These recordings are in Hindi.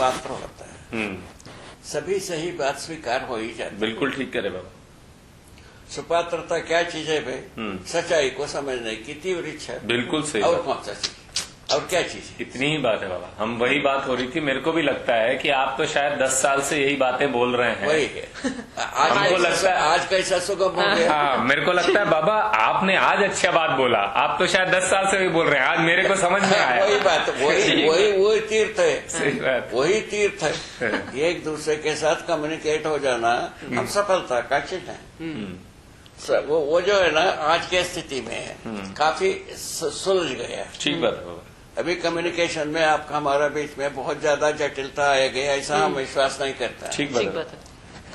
सुपात्र होता है। सभी सही बात स्वीकार हो ही जाती है। बिल्कुल ठीक करे बाबा। सुपात्रता क्या चीज है भाई? सच्चाई को समझने की तीव्र इच्छा। बिल्कुल सही। और कौन सा चीज? और क्या चीज है? इतनी ही बात है बाबा। हम वही बात हो रही थी, मेरे को भी लगता है कि आप तो शायद 10 साल से यही बातें बोल रहे हैं। वही है। हमको लगता है आज कैसा सुगम हो गया। हाँ, मेरे को लगता है बाबा आपने आज अच्छा बात बोला। आप तो शायद 10 साल से भी बोल रहे हैं, आज मेरे को समझ में आया। वही बात, वही तीर्थ है। सही बात। वही तीर्थ है। एक दूसरे के साथ कम्युनिकेट हो जाना हम सफलता का चिन्ह है। वो जो है ना आज की स्थिति में काफी सुलझ गया। ठीक बात है बाबा। अभी कम्युनिकेशन में आपका हमारा बीच में बहुत ज्यादा जटिलता आ गई, ऐसा हम विश्वास नहीं करता। ठीक बात है।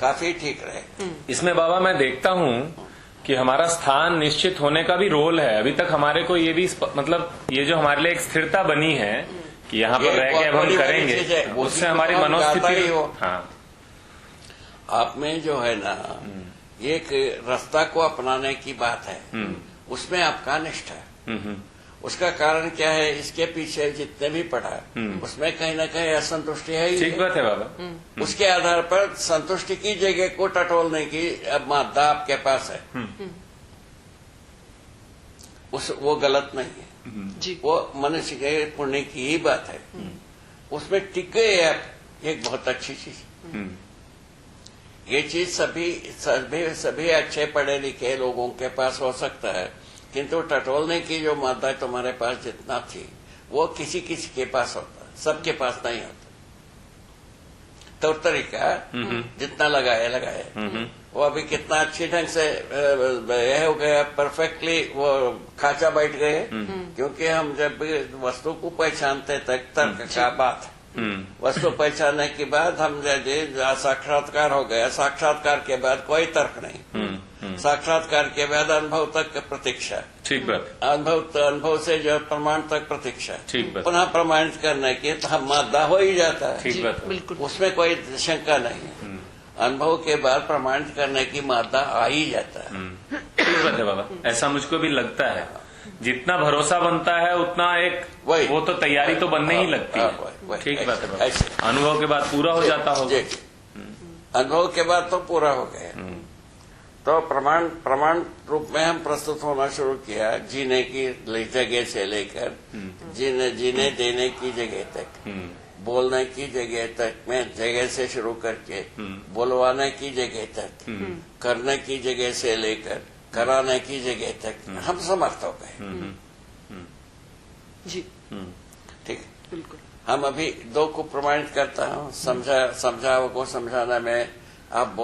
काफी ठीक रहे। इसमें बाबा मैं देखता हूँ कि हमारा स्थान निश्चित होने का भी रोल है। अभी तक हमारे को ये भी मतलब ये जो हमारे लिए एक स्थिरता बनी है कि यहाँ पर रह के अब हम करेंगे, उससे हमारी मनोस्थिति। हाँ, आप में जो है ना एक रास्ता को अपनाने की बात है, उसमें आपका निष्ठा है। उसका कारण क्या है? इसके पीछे जितने भी पढ़ा उसमें कहीं ना कहीं असंतुष्टि है ही। ठीक बात है बाबा। उसके आधार पर संतुष्टि की जगह को टटोलने की अब मादा आपके पास है। वो गलत नहीं है। वो मनुष्य के पुण्य की ही बात है। उसमें टिके आप, एक बहुत अच्छी चीज। ये चीज सभी अच्छे पढ़े लिखे लोगों के पास हो सकता है, किंतु टटोलने की जो मादा तुम्हारे पास जितना थी वो किसी किसी के पास होता है, सबके पास नहीं होता। तो तरीका जितना लगाए वो अभी कितना अच्छी ढंग से यह हो गया, परफेक्टली वो खाचा बैठ गए। क्योंकि हम जब वस्तु को पहचानते तक तर्क का बात है। वस्तु पहचानने के बाद हम साक्षात्कार हो गया। साक्षात्कार के बाद कोई तर्क नहीं। साक्षात्कार के बाद अनुभव तक प्रतीक्षा। ठीक बात। अनुभव से जो प्रमाण तक प्रतीक्षा। ठीक बात। पुनः प्रमाणित करने की तो हम मादा हो ही जाता है। ठीक बात। बिल्कुल, उसमें कोई शंका नहीं है। अनुभव के बाद प्रमाणित करने की मादा आ ही जाता है। ठीक बात है बाबा। ऐसा मुझको भी लगता है। जितना भरोसा बनता है उतना एक वो तो तैयारी तो बनने ही लगती है। ठीक बात है बाबा। अनुभव के बाद पूरा हो जाता होगा। अनुभव के बाद तो पूरा हो गया। तो प्रमाण रूप में हम प्रस्तुत होना शुरू किया। जीने की जगह से लेकर जीने देने की जगह तक, बोलने की जगह तक में जगह से शुरू करके बोलवाने की जगह तक, करने की जगह से लेकर कराने की जगह तक हम समर्थ हो गए। जी ठीक। बिल्कुल। हम अभी दो को प्रमाणित करता हूँ। समझा को समझाने में आप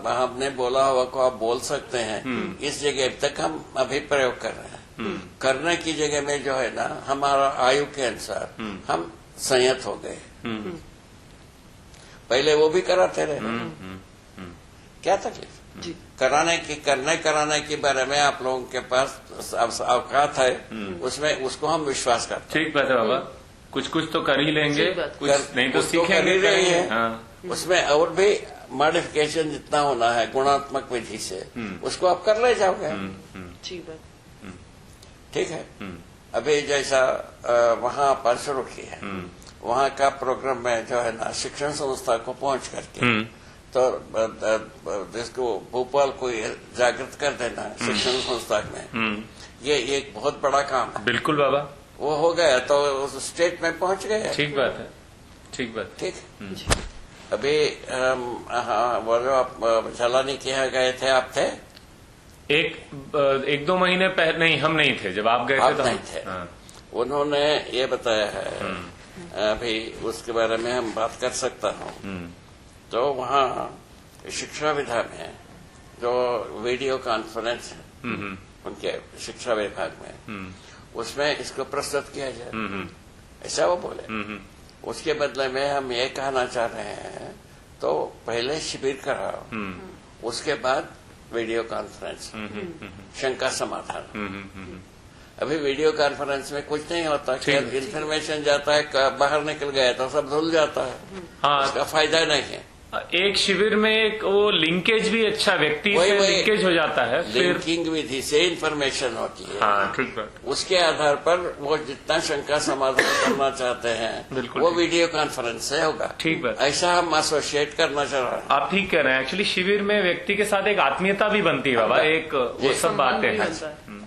हमने बोला हुआ को आप बोल सकते हैं, इस जगह तक हम अभी प्रयोग कर रहे हैं। करने की जगह में जो है ना हमारा आयु के अनुसार हम संयत हो गए। पहले वो भी कराते रहे। क्या तकलीफ? जी। कराने के बारे में आप लोगों के पास अवकात है, उसमें उसको हम विश्वास करते हैं। ठीक बात है बाबा। कुछ तो कर ही लेंगे, कुछ नहीं तो सीखेंगे। कर ही है। उसमें और भी मॉडिफिकेशन जितना होना है गुणात्मक विधि से, उसको आप कर ले जाओगे। ठीक है। अभी जैसा वहाँ पर शुरू किया, वहाँ का प्रोग्राम में जो है ना शिक्षण संस्था को पहुंच करके तो जिसको भोपाल को जागृत कर देना शिक्षण संस्था में, ये एक बहुत बड़ा काम है। बिल्कुल बाबा। वो हो गया तो उस स्टेट में पहुंच गए। ठीक बात है। ठीक बात। ठीक। अभी वो जो आप चलानी किया गए थे, आप थे? एक दो महीने पहले नहीं, हम नहीं थे जब आप गए थे। तो नहीं थे। उन्होंने ये बताया है। अभी उसके बारे में हम बात कर सकता हूँ। तो वहाँ शिक्षा विभाग में जो वीडियो कॉन्फ्रेंस है उनके शिक्षा विभाग में, उसमें इसको प्रस्तुत किया जाए, ऐसा वो बोले। उसके बदले में हम ये कहना चाह रहे हैं तो पहले शिविर कराओ, उसके बाद वीडियो कॉन्फ्रेंस, शंका समाधान। अभी वीडियो कॉन्फ्रेंस में कुछ नहीं होता। इन्फॉर्मेशन जाता है, बाहर निकल गया तो सब धुल जाता है। हाँ। उसका फायदा नहीं है। एक शिविर में एक वो लिंकेज भी अच्छा, व्यक्ति से लिंकेज हो जाता है, फिर लिंकिंग विधि से इंफॉर्मेशन होती है। हाँ, ठीक बात। उसके आधार पर वो जितना शंका समाधान करना चाहते हैं वो वीडियो कॉन्फ्रेंस से होगा। ठीक बात। ऐसा हम एसोसिएट करना चाह रहे हैं। आप ठीक कह रहे हैं। एक्चुअली शिविर में व्यक्ति के साथ एक आत्मीयता भी बनती है बाबा, एक वो सब बातें हैं।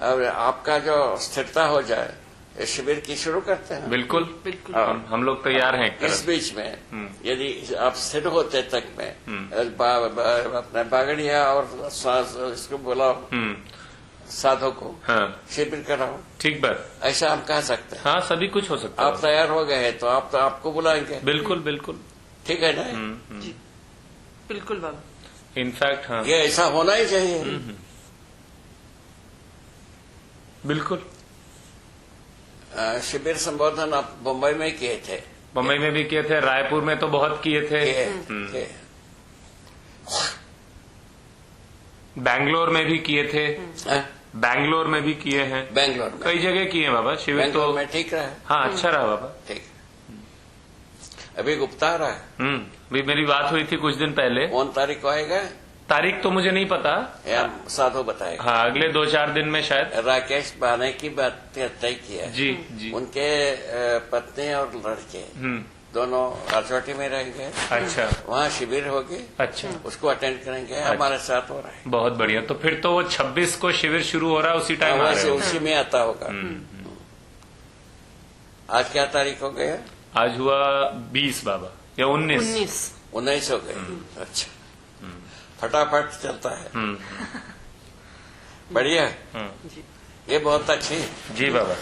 अब आपका जो स्थिरता हो जाए, शिविर की शुरू करते हैं। बिल्कुल बिल्कुल, हम लोग तैयार हैं। इस बीच में यदि आप स्थिर होते तक में अपने बागड़िया और इसको बुलाओ, साधो को शिविर कराओ। ठीक बात, ऐसा हम कह सकते हैं। हाँ, सभी कुछ हो सकता है। आप तैयार हो गए हैं तो आपको बुलाएंगे। बिल्कुल बिल्कुल, ठीक है ना? जी बिल्कुल बाबा। इनफैक्ट हाँ, ये ऐसा होना ही चाहिए। बिल्कुल। शिविर संबोधन आप मुंबई में किए थे? मुंबई में भी किए थे, रायपुर में तो बहुत किए थे, बैंगलोर में भी किए थे, बैंगलोर में भी किए हैं, बैंगलोर में कई जगह किए हैं बाबा शिविर। तो में ठीक रहा है। हाँ, अच्छा रहा बाबा। ठीक। अभी गुप्ता आ रहा है। अभी मेरी बात हुई थी कुछ दिन पहले। कौन तारीख को आएगा? तारीख तो मुझे नहीं पता, साधु बताएगा। हाँ, अगले 2-4 दिन में शायद। राकेश बाने की बात तय की है। जी जी। उनके पत्नी और लड़के दोनों राजवाटी में रहेंगे। अच्छा। वहाँ शिविर होगी। अच्छा। उसको अटेंड करेंगे। अच्छा। हमारे साथ हो रहा है। बहुत बढ़िया। तो फिर तो वो 26 को शिविर शुरू हो रहा है, उसी टाइम उसी में आता होगा। आज क्या तारीख हो गया? आज हुआ 20 बाबा, या 19 हो गए। अच्छा, फटाफट चलता है। बढ़िया। ये बहुत अच्छी। जी बाबा।